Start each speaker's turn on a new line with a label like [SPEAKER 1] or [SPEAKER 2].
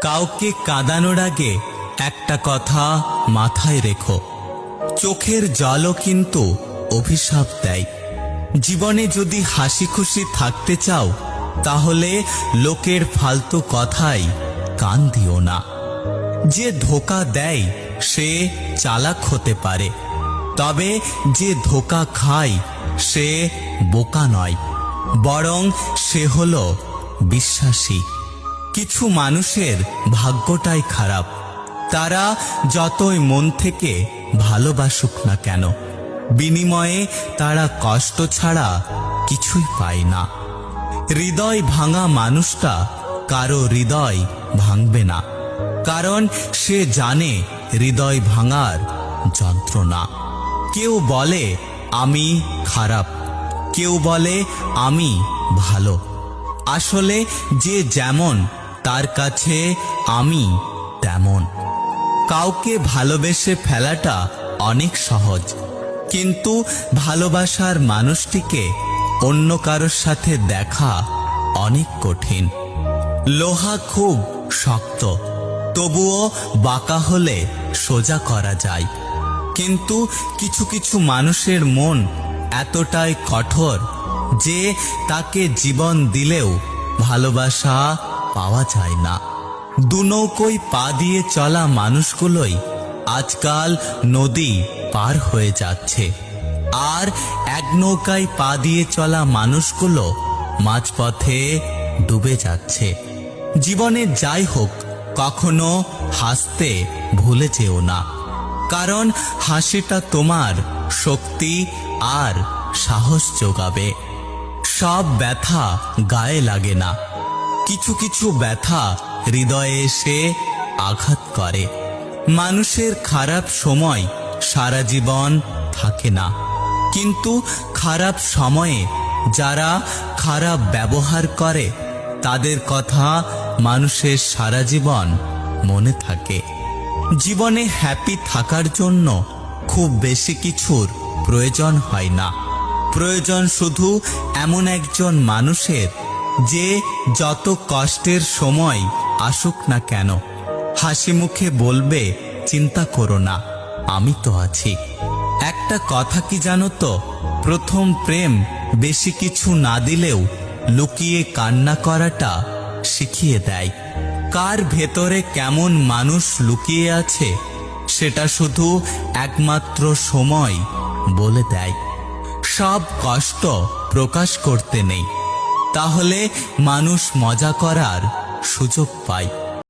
[SPEAKER 1] কাউকে কাঁদানোর আগে একটা কথা মাথায় রেখো, চোখের জলও কিন্তু অভিশাপ দেয়। জীবনে যদি হাসি খুশি থাকতে চাও তাহলে লোকের ফালতু কথায় কান দিও না। যে ধোঁকা দেয় সে চালাক হতে পারে, তবে যে ধোঁকা খায় সে বোকা নয়, বরং সে হলো বিশ্বাসী। কিছু মানুষের ভাগ্যটাই খারাপ, তারা যতই মন থেকে ভালোবাসুক না কেন, বিনিময়ে তারা কষ্ট ছাড়া কিছুই পায় না। হৃদয় ভাঙা মানুষটা কারো হৃদয় ভাঙবে না, কারণ সে জানে হৃদয় ভাঙার যন্ত্রণা। কেউ বলে আমি খারাপ, কেউ বলে আমি ভালো। আসলে যে যেমন তার কাছে আমি তেমন। কাউকে ভালোবেসে ফেলাটা অনেক সহজ, কিন্তু ভালোবাসার মানুষটিকে অন্য কারোর সাথে দেখা অনেক কঠিন। লোহা খুব শক্ত, তবুও বাঁকা হলে সোজা করা যায়, কিন্তু কিছু কিছু মানুষের মন এতটাই কঠোর যে তাকে জীবন দিলেও ভালোবাসা পাওয়া যায় না। দুনৌকোয় পা দিয়ে চলা মানুষগুলোই আজকাল নদী পার হয়ে যাচ্ছে, আর এক নৌকায় পা দিয়ে চলা মানুষগুলো মাঝপথে ডুবে যাচ্ছে। জীবনে যাই হোক, কখনো হাসতে ভুলে যেও না, কারণ হাসিটা তোমার শক্তি আর সাহস যোগাবে। সব ব্যথা গায়ে লাগে না, কিছু কিছু ব্যথা হৃদয়ে এসে আঘাত করে। মানুষের খারাপ সময় সারা জীবন থাকে না, কিন্তু খারাপ সময়ে যারা খারাপ ব্যবহার করে তাদের কথা মানুষের সারা জীবন মনে থাকে। জীবনে হ্যাপি থাকার জন্য খুব বেশি কিছুর প্রয়োজন হয় না, প্রয়োজন শুধু এমন একজন মানুষের যে যত কষ্টের সময় আসুক না কেন হাসি মুখে বলবে চিন্তা করো না, আমি তো আছি। একটা কথা কি জানো তো, প্রথম প্রেম বেশি কিছু না দিলেও লুকিয়ে কান্না করাটা শিখিয়ে দেয়। কার ভেতরে কেমন মানুষ লুকিয়ে আছে সেটা শুধু একমাত্র সময় বলে দেয়। সব কষ্ট প্রকাশ করতে নেই, তাহলে মানুষ মজা করার সুযোগ পায়।